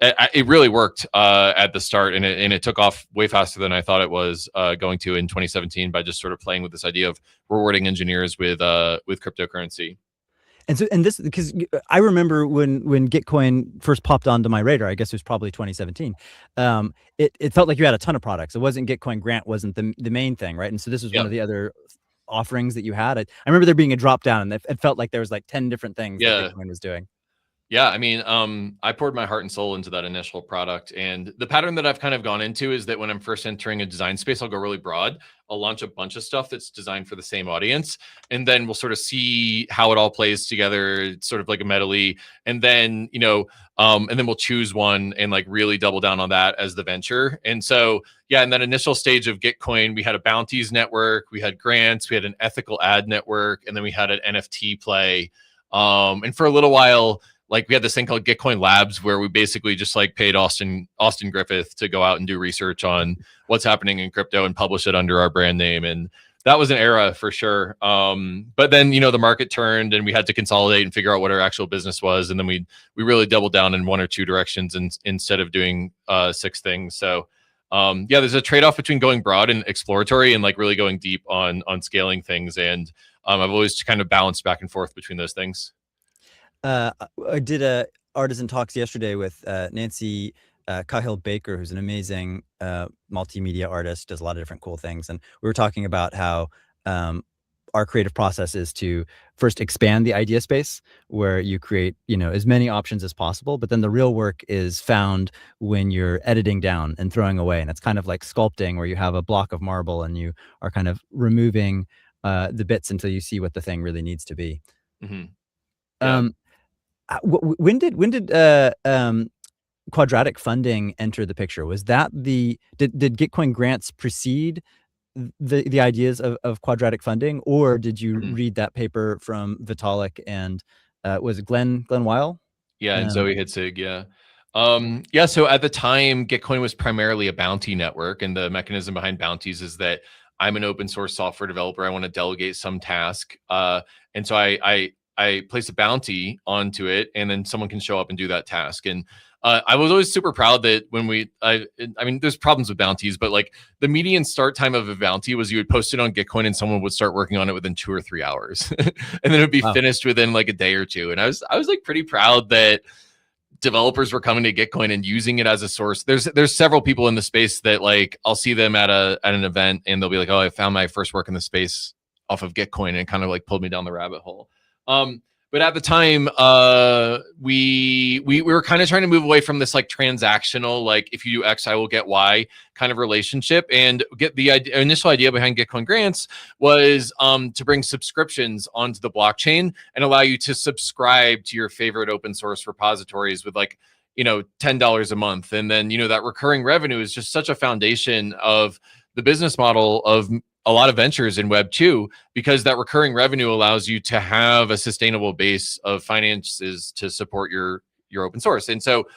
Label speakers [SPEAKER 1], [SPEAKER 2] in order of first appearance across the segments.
[SPEAKER 1] it really worked at the start, and it took off way faster than I thought it was going to in 2017 by just sort of playing with this idea of rewarding engineers with cryptocurrency.
[SPEAKER 2] And so, and this, because I remember when Gitcoin first popped onto my radar, I guess it was probably 2017. It felt like you had a ton of products. It wasn't Gitcoin Grant wasn't the main thing, right? And so this was one
[SPEAKER 1] Yeah.
[SPEAKER 2] of the other offerings that you had. I remember there being a drop down, and it felt like there was like 10 different things that
[SPEAKER 1] Yeah.
[SPEAKER 2] Gitcoin was doing.
[SPEAKER 1] Yeah, I mean, I poured my heart and soul into that initial product. And the pattern that I've kind of gone into is that when I'm first entering a design space, I'll go really broad. I'll launch a bunch of stuff that's designed for the same audience. And then we'll sort of see how it all plays together. It's sort of like a medley. And then, and then we'll choose one and like really double down on that as the venture. And so, yeah, in that initial stage of Gitcoin, we had a bounties network, we had grants, we had an ethical ad network, and then we had an NFT play. And for a little while, like we had this thing called Gitcoin Labs where we basically just like paid Austin Griffith to go out and do research on what's happening in crypto and publish it under our brand name. And that was an era for sure. But then, the market turned and we had to consolidate and figure out what our actual business was. And then we really doubled down in one or two directions instead of doing 6 things. So yeah, there's a trade-off between going broad and exploratory and like really going deep on scaling things. And I've always kind of balanced back and forth between those things.
[SPEAKER 2] I did a artisan talks yesterday with Nancy Cahill Baker, who's an amazing multimedia artist, does a lot of different cool things. And we were talking about how our creative process is to first expand the idea space where you create, as many options as possible. But then the real work is found when you're editing down and throwing away. And it's kind of like sculpting where you have a block of marble and you are kind of removing the bits until you see what the thing really needs to be.
[SPEAKER 1] Mm-hmm. Yeah.
[SPEAKER 2] When did quadratic funding enter the picture? Was that did Gitcoin grants precede the ideas of quadratic funding, or did you read that paper from Vitalik and was it Glenn Weil?
[SPEAKER 1] Yeah, and Zoe Hitzig, yeah. Yeah, so at the time, Gitcoin was primarily a bounty network, and the mechanism behind bounties is that I'm an open source software developer. I want to delegate some task, and so I place a bounty onto it, and then someone can show up and do that task. And I was always super proud that when I mean, there's problems with bounties, but like the median start time of a bounty was you would post it on Gitcoin and someone would start working on it within 2 or 3 hours, and then it'd be finished within like a day or two. And I was like pretty proud that developers were coming to Gitcoin and using it as a source. There's several people in the space that like I'll see them at an event and they'll be like, oh, I found my first work in the space off of Gitcoin, and it kind of like pulled me down the rabbit hole. But at the time, we were kind of trying to move away from this like transactional, like if you do X, I will get Y kind of relationship. And get the initial idea behind Gitcoin grants was to bring subscriptions onto the blockchain and allow you to subscribe to your favorite open source repositories with like, $10 a month. And then, that recurring revenue is just such a foundation of the business model of a lot of ventures in Web 2, because that recurring revenue allows you to have a sustainable base of finances to support your open source. And so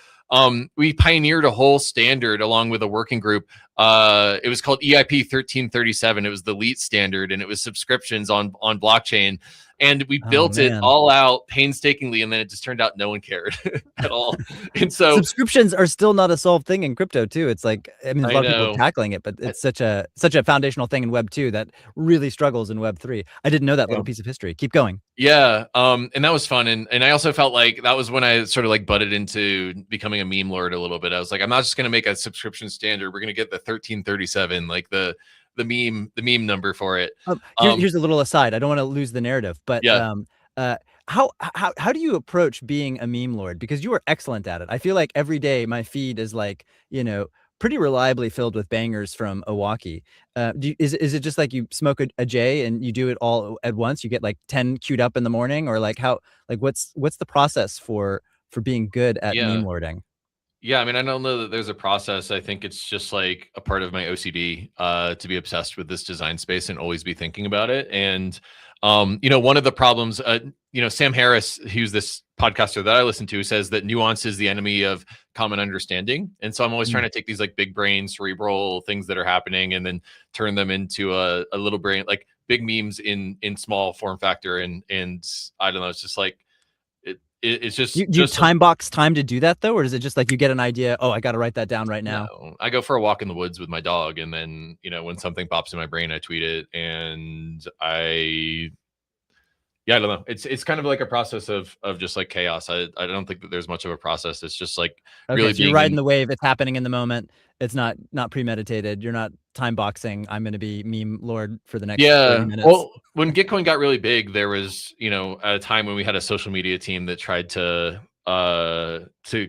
[SPEAKER 1] we pioneered a whole standard along with a working group. It was called EIP 1337. It was the LEET standard, and it was subscriptions on blockchain. And we built it all out painstakingly, and then it just turned out no one cared at all. And so
[SPEAKER 2] subscriptions are still not a solved thing in crypto too. It's like, I mean, there's a lot of people tackling it, but it's such a foundational thing in Web 2 that really struggles in Web 3. I didn't know that little piece of history. Keep going.
[SPEAKER 1] Yeah. And that was fun. And I also felt like that was when I sort of like butted into becoming a meme lord a little bit. I was like, I'm not just going to make a subscription standard. We're going to get the 1337, like the meme number for it.
[SPEAKER 2] Here's a little aside. I don't want to lose the narrative, but
[SPEAKER 1] yeah.
[SPEAKER 2] How do you approach being a meme lord? Because you are excellent at it. I feel like every day my feed is like, pretty reliably filled with bangers from Owaki. Is it just like you smoke a J and you do it all at once? You get like 10 queued up in the morning, or like what's the process for being good at meme lording?
[SPEAKER 1] Yeah, I mean, I don't know that there's a process. I think it's just like a part of my OCD to be obsessed with this design space and always be thinking about it. And one of the problems, Sam Harris, who's this podcaster that I listen to, says that nuance is the enemy of common understanding. And so I'm always trying to take these like big brain, cerebral things that are happening and then turn them into a little brain, like big memes in small form factor. And I don't know, it's just like, it's
[SPEAKER 2] Do you time box time to do that though, or is it just like you get an idea? Oh, I got to write that down right now.
[SPEAKER 1] No, I go for a walk in the woods with my dog, and then when something pops in my brain, I tweet it, and I don't know. It's kind of like a process of just like chaos. I don't think that there's much of a process. It's just like
[SPEAKER 2] Okay,
[SPEAKER 1] really
[SPEAKER 2] so you're
[SPEAKER 1] being
[SPEAKER 2] riding
[SPEAKER 1] in.
[SPEAKER 2] the wave. It's happening in the moment. It's not premeditated. You're not time boxing. I'm going to be meme lord for the next 30
[SPEAKER 1] Yeah.
[SPEAKER 2] minutes.
[SPEAKER 1] Well, when Gitcoin got really big, there was, at a time when we had a social media team that tried to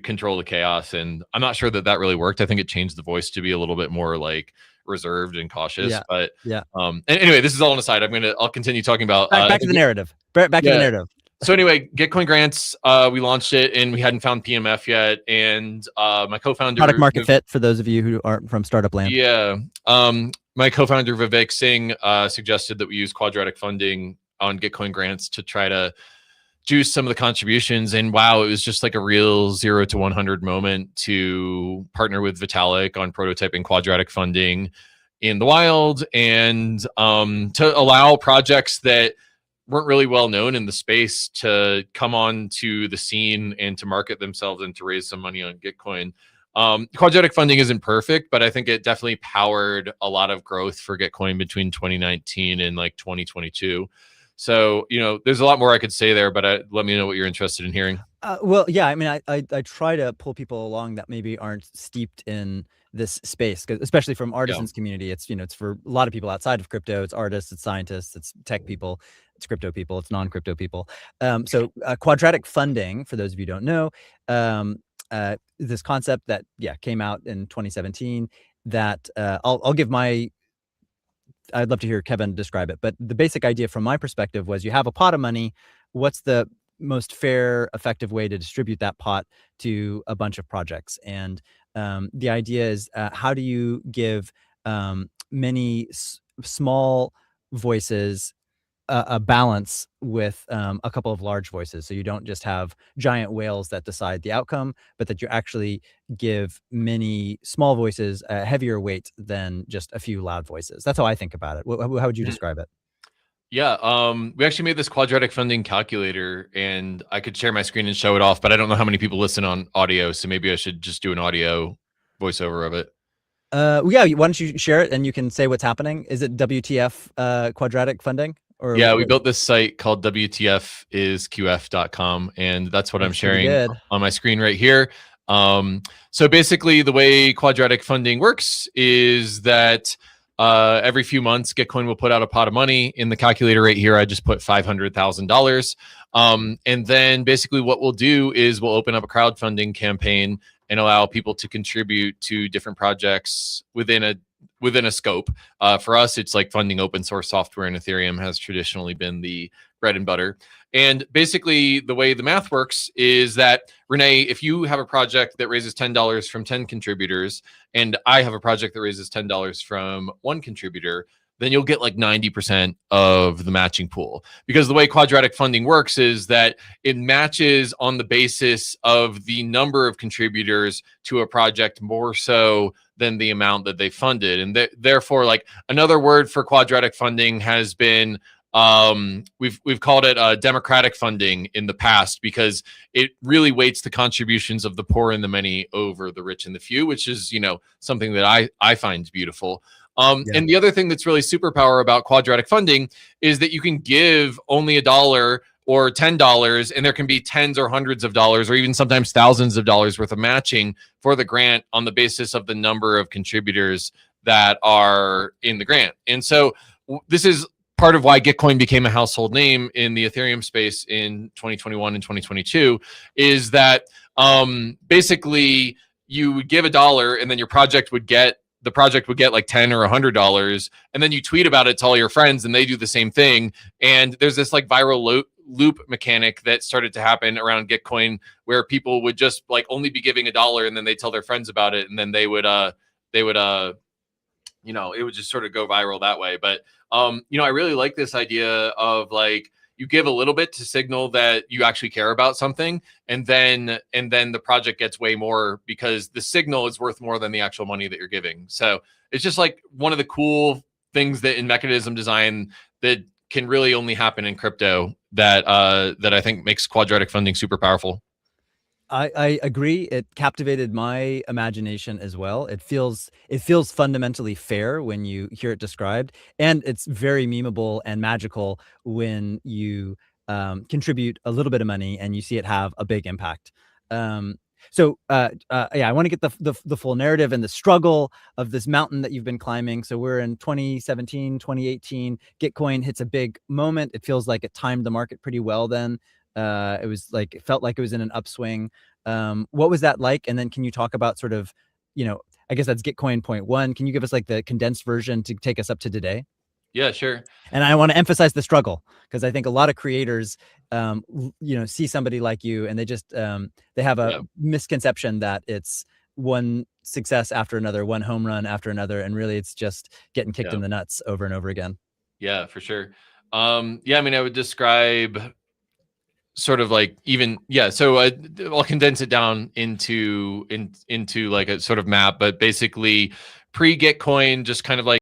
[SPEAKER 1] control the chaos, and I'm not sure that really worked. I think it changed the voice to be a little bit more like reserved and cautious.
[SPEAKER 2] Yeah.
[SPEAKER 1] But
[SPEAKER 2] Yeah.
[SPEAKER 1] and anyway, this is all on the side. I'll continue talking about
[SPEAKER 2] Back to the narrative. Back to the narrative.
[SPEAKER 1] So anyway, Gitcoin Grants, we launched it and we hadn't found PMF yet. And my co-founder,
[SPEAKER 2] Product market fit for those of you who aren't from startup land.
[SPEAKER 1] Yeah. My co-founder Vivek Singh suggested that we use quadratic funding on Gitcoin Grants to try to juice some of the contributions. And wow, it was just like a real 0 to 100 moment to partner with Vitalik on prototyping quadratic funding in the wild, and to allow projects that weren't really well known in the space to come on to the scene and to market themselves and to raise some money on Gitcoin. Quadratic funding isn't perfect, but I think it definitely powered a lot of growth for Gitcoin between 2019 and like 2022. So, there's a lot more I could say there, but let me know what you're interested in hearing.
[SPEAKER 2] Well, yeah, I mean, I try to pull people along that maybe aren't steeped in this space, especially from artisans community. It's, it's for a lot of people outside of crypto. It's artists, it's scientists, it's tech people, it's crypto people, it's non-crypto people. So quadratic funding, for those of you who don't know, this concept that came out in 2017 that I'll give my, I'd love to hear Kevin describe it, but the basic idea from my perspective was you have a pot of money. What's the most fair, effective way to distribute that pot to a bunch of projects? And the idea is how do you give many small voices a balance with a couple of large voices, so you don't just have giant whales that decide the outcome, but that you actually give many small voices a heavier weight than just a few loud voices. That's how I think about it. How would you describe it?
[SPEAKER 1] Yeah, we actually made this quadratic funding calculator, and I could share my screen and show it off, but I don't know how many people listen on audio, so maybe I should just do an audio voiceover of it.
[SPEAKER 2] Yeah, why don't you share it and you can say what's happening? Is it WTF quadratic funding? Or
[SPEAKER 1] yeah, we built this site called WTFisQF.com, and that's what I'm sharing on my screen right here. So basically, the way quadratic funding works is that every few months, Gitcoin will put out a pot of money. In the calculator right here, I just put $500,000. And then basically what we'll do is we'll open up a crowdfunding campaign and allow people to contribute to different projects within a scope. For us, it's like funding open source software, and Ethereum has traditionally been the bread and butter. And basically, the way the math works is that, Renee, if you have a project that raises $10 from 10 contributors, and I have a project that raises $10 from one contributor, then you'll get like 90% of the matching pool. Because the way quadratic funding works is that it matches on the basis of the number of contributors to a project more so than the amount that they funded. And therefore, like, another word for quadratic funding has been, we've called it democratic funding in the past, because it really weights the contributions of the poor and the many over the rich and the few, which is, something that I find beautiful. And the other thing that's really superpower about quadratic funding is that you can give only $1 or $10, and there can be tens or hundreds of dollars, or even sometimes thousands of dollars worth of matching for the grant on the basis of the number of contributors that are in the grant. And so this is part of why Gitcoin became a household name in the Ethereum space in 2021 and 2022, is that basically you would give $1 and then your project would get like $10 or $100, and then you tweet about it to all your friends and they do the same thing. And there's this like viral loop mechanic that started to happen around Gitcoin, where people would just like only be giving $1 and then they tell their friends about it, and then it would just sort of go viral that way. But I really like this idea of like, you give a little bit to signal that you actually care about something, and then the project gets way more because the signal is worth more than the actual money that you're giving. So it's just like one of the cool things that in mechanism design that can really only happen in crypto that I think makes quadratic funding super powerful.
[SPEAKER 2] I agree. It captivated my imagination as well. It feels fundamentally fair when you hear it described, and it's very memeable and magical when you contribute a little bit of money and you see it have a big impact. Yeah, I want to get the full narrative and the struggle of this mountain that you've been climbing. So we're in 2017, 2018. Gitcoin hits a big moment. It feels like it timed the market pretty well then. It felt like it was in an upswing. What was that like? And then can you talk about sort of, I guess that's Gitcoin point one. Can you give us like the condensed version to take us up to today?
[SPEAKER 1] Yeah, sure.
[SPEAKER 2] And I want to emphasize the struggle, because I think a lot of creators, see somebody like you and they just, they have a misconception that it's one success after another, one home run after another. And really it's just getting kicked in the nuts over and over again.
[SPEAKER 1] Yeah, for sure. Yeah, I mean, I would describe sort of like so I'll condense it down into like a sort of map, but basically pre-Gitcoin, just kind of like